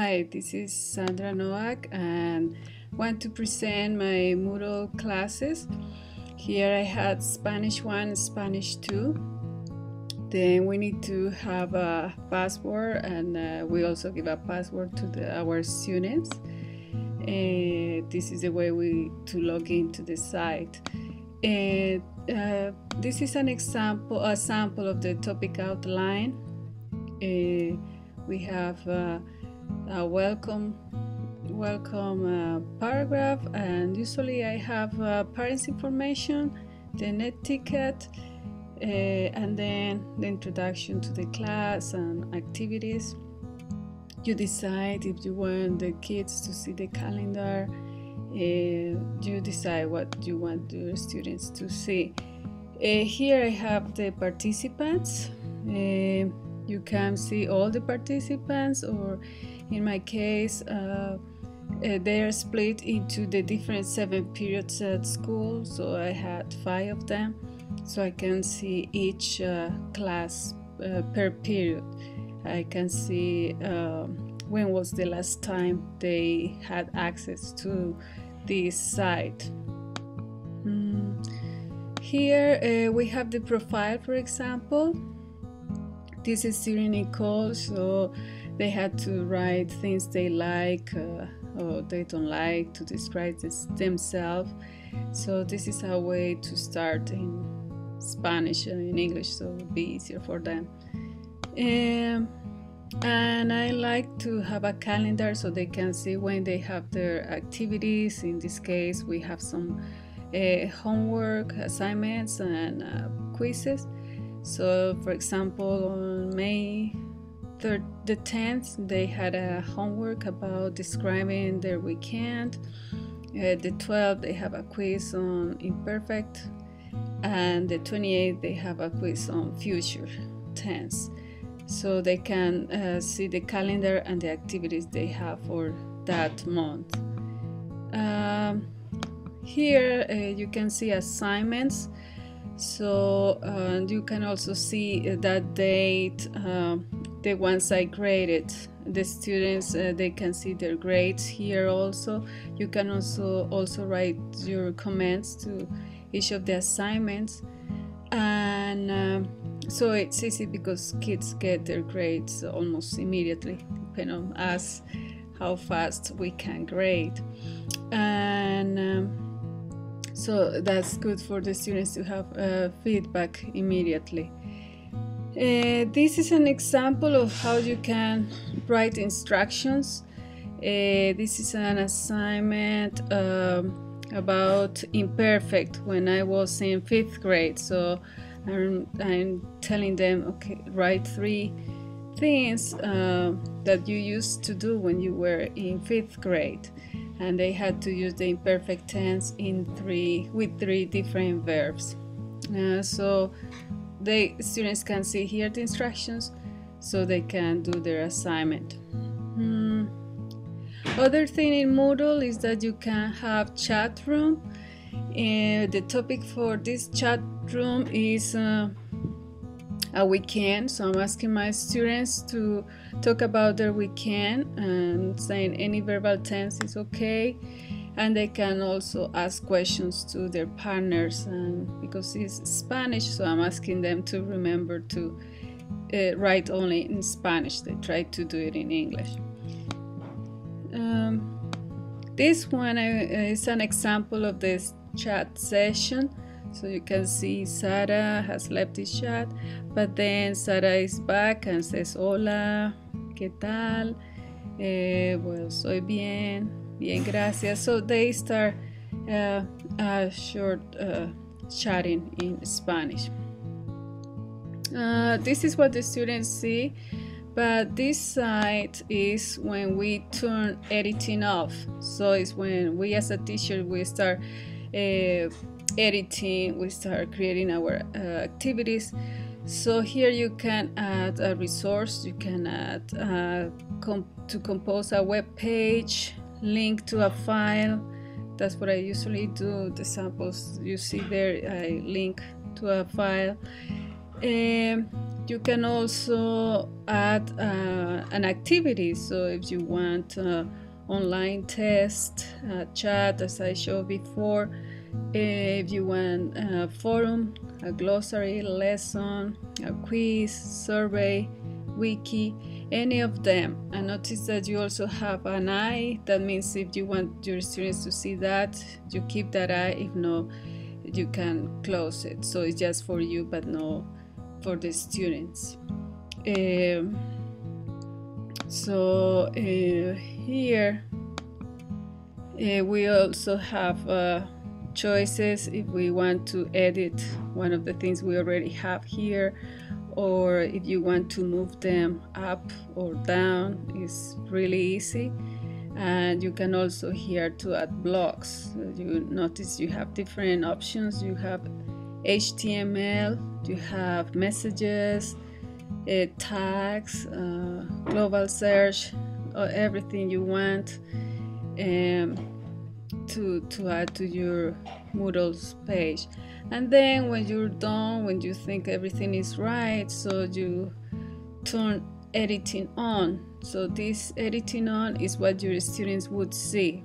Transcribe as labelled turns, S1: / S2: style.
S1: Hi, this is Sandra Noack and want to present my Moodle classes. Here I had Spanish 1, Spanish 2. Then we need to have a password, and we also give a password to our students. This is the way to log into the site. This is a sample of the topic outline. We have a welcome paragraph, and usually I have parents information, the net ticket, and then the introduction to the class and activities. You decide if you want the kids to see the calendar. You decide what you want your students to see. Here I have the participants. You can see all the participants, or in my case they are split into the different 7 periods at school, so I had 5 of them, so I can see each class per period. I can see when was the last time they had access to this site. Here we have the profile, for example. This is during Nicole, so they had to write things they like or they don't like to describe themselves. So this is a way to start in Spanish and in English, so it would be easier for them. And I like to have a calendar so they can see when they have their activities. In this case, we have some homework, assignments, and quizzes. So, for example, on May the 10th, they had a homework about describing their weekend. The 12th, they have a quiz on imperfect, and the 28th, they have a quiz on future tense. So they can see the calendar and the activities they have for that month. Here you can see assignments. So you can also see that date, the ones I graded. The students, they can see their grades here also. You can also write your comments to each of the assignments. And so it's easy because kids get their grades almost immediately, depending on us how fast we can grade. And so that's good for the students to have feedback immediately. This is an example of how you can write instructions. This is an assignment about imperfect when I was in 5th grade. So I'm telling them, okay, write 3 things that you used to do when you were in 5th grade. And they had to use the imperfect tense with 3 different verbs. So the students can see here the instructions, so they can do their assignment. Other thing in Moodle is that you can have chat room. The topic for this chat room is a weekend, so I'm asking my students to talk about their weekend and saying any verbal tense is okay, and they can also ask questions to their partners, and because it's Spanish, so I'm asking them to remember to write only in Spanish. They try to do it in English. This one is an example of this chat session. So you can see Sara has left the chat, but then Sara is back and says, hola, ¿qué tal? Well, soy bien, bien, gracias. So they start a short chatting in Spanish. This is what the students see, but this site is when we turn editing off. So it's when we as a teacher, we start editing, we start creating our activities. So here you can add a resource, you can add to compose a web page, link to a file. That's what I usually do. The samples you see there, I link to a file. You can also add an activity. So if you want online test, chat, as I showed before, if you want a forum, a glossary, lesson, a quiz, survey, wiki, any of them. And notice that you also have an eye. That means if you want your students to see that, you keep that eye. If no, you can close it. So it's just for you, but no for the students. Here we also have choices if we want to edit one of the things we already have here, or if you want to move them up or down. It's really easy. And you can also here to add blocks. You notice you have different options. You have HTML, you have messages, tags, global search, everything you want to add to your Moodle's page. And then when you're done, when you think everything is right, so you turn editing on. So this editing on is what your students would see.